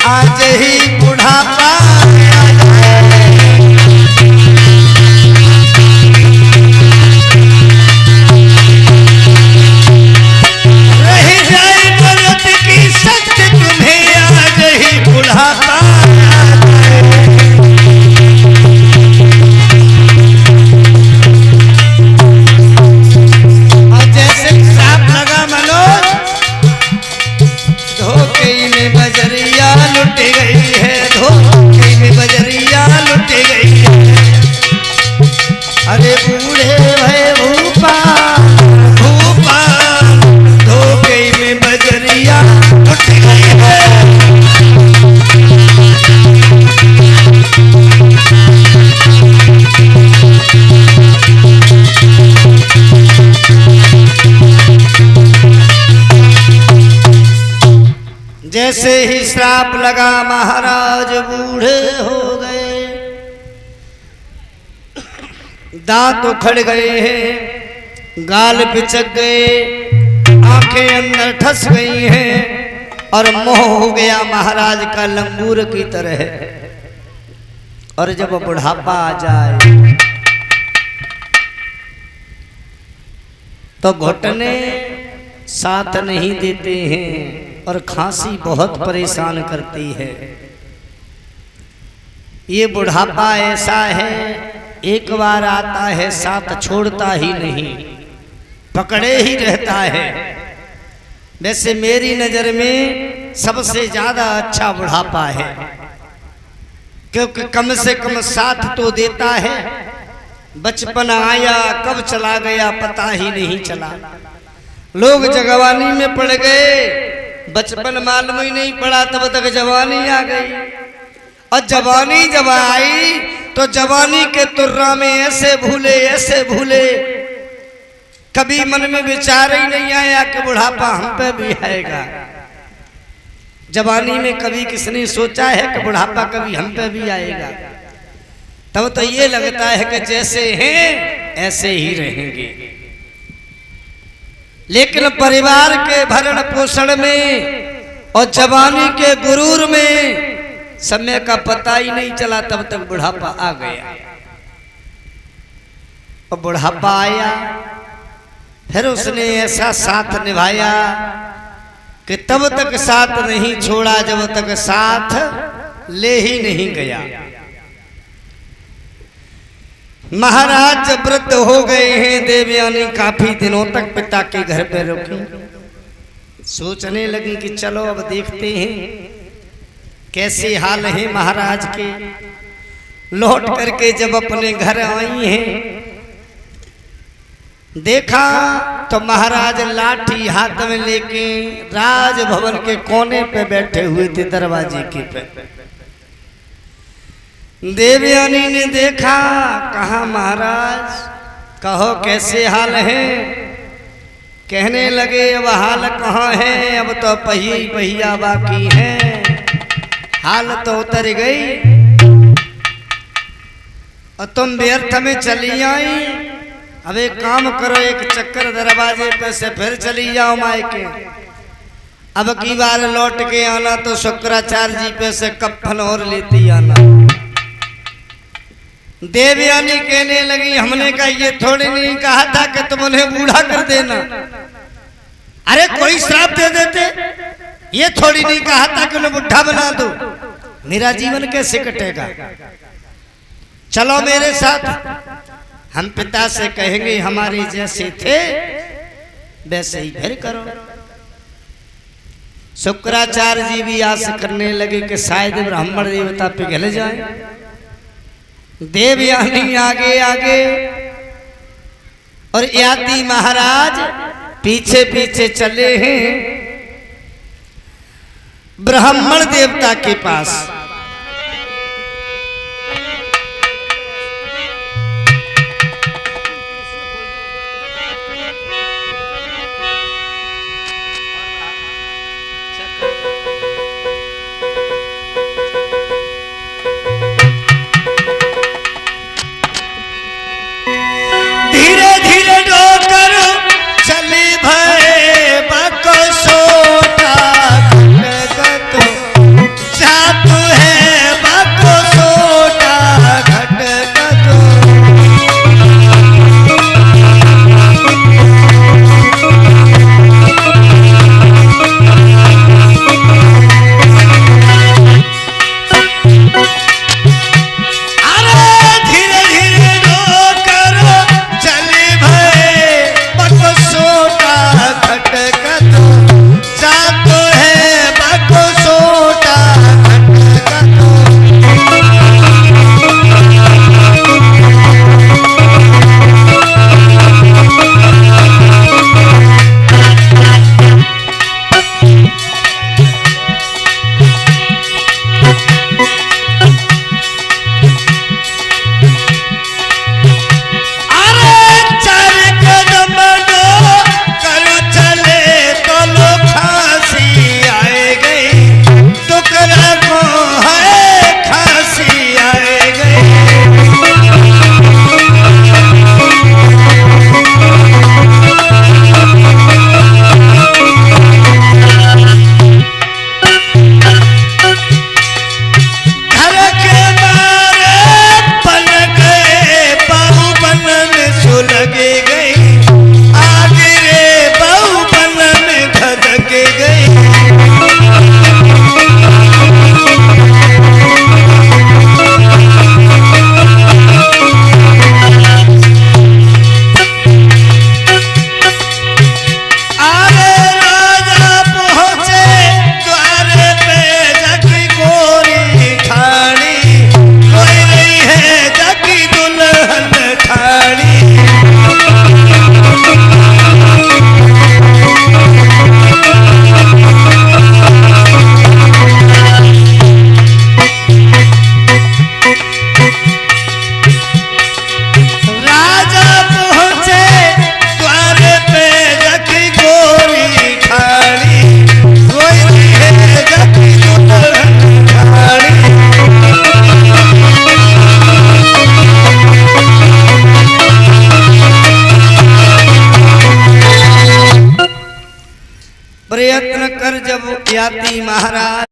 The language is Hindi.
आज ही बुढ़ापा रह जाए मौत की सख्त तुम्हें आज ही बुढ़ापा और जैसे श्राप लगा मनोज धोखे में बजरिया लुट गई है धोखे में बजरिया लुट गई है अरे बूढ़े भय भूपा भूपा धोखे में बजरिया लुट गई है जैसे ही श्राप लगा महाराज बूढ़े हो गए दांत उखड़ गए हैं गाल पिचक गए आंखें अंदर ठस गई हैं और मुंह हो गया महाराज का लंगूर की तरह और जब बुढ़ापा आ जाए तो घुटने साथ नहीं देते हैं और खांसी बहुत परेशान करती है। ये बुढ़ापा ऐसा है एक बार आता है साथ छोड़ता ही नहीं पकड़े ही रहता है। वैसे मेरी नजर में सबसे ज्यादा अच्छा बुढ़ापा है क्योंकि कम से कम साथ तो देता है। बचपन आया कब चला गया पता ही नहीं चला। लोग जवानी में पड़ गए बचपन मालूम ही नहीं पड़ा तब तक जवानी आ गई और जवानी जब आई तो जवानी के तुर्रा में ऐसे भूले कभी मन में विचार ही नहीं आया कि बुढ़ापा हम पे भी आएगा। जवानी में कभी किसने सोचा है कि बुढ़ापा कभी हम पे भी आएगा। तब तो ये लगता है कि जैसे हैं ऐसे ही रहेंगे। लेकिन परिवार के भरण पोषण में और जवानी के गुरूर में समय का पता ही नहीं चला तब तक बुढ़ापा आ गया। और बुढ़ापा आया फिर उसने ऐसा साथ निभाया कि तब तक साथ नहीं छोड़ा जब तक साथ ले ही नहीं गया। महाराज जब वृद्ध हो गए हैं देवयानी काफी दिनों तक पिता के घर पे रुकी। सोचने लगी कि चलो अब देखते हैं कैसे हाल है महाराज के। लौट करके जब अपने घर आई हैं देखा तो महाराज लाठी हाथ में लेके राजभवन के कोने पे बैठे हुए थे दरवाजे के पे। देवयानी ने देखा कहा महाराज कहो कैसे हाल है। कहने लगे अब हाल कहाँ है अब तो पहिया बाकी है। हाल तो उतर गई और तुम व्यर्थ में चली आई। अब एक काम करो एक चक्कर दरवाजे पे से फिर चली जाओ मायके। अब की बार लौट के आना तो शुक्राचार्य जी पे से कफन और लेती आना। देवयानी कहने लगी हमने कहा ये थोड़ी नहीं कहा था कि तुम उन्हें बूढ़ा कर देना। अरे कोई श्राप दे देते। ये थोड़ी नहीं कहा था कि उन्हें बुढ़ा बना दो। मेरा जीवन कैसे कटेगा। चलो मेरे साथ हम पिता से कहेंगे हमारे जैसे थे वैसे ही फिर करो। शुक्राचार्य जी भी आस करने लगे कि शायद ब्राह्मण देवता पिघल जाए। देवयानी आगे आगे और याति महाराज पीछे पीछे चले हैं ब्राह्मण देवता के पास। याति महाराज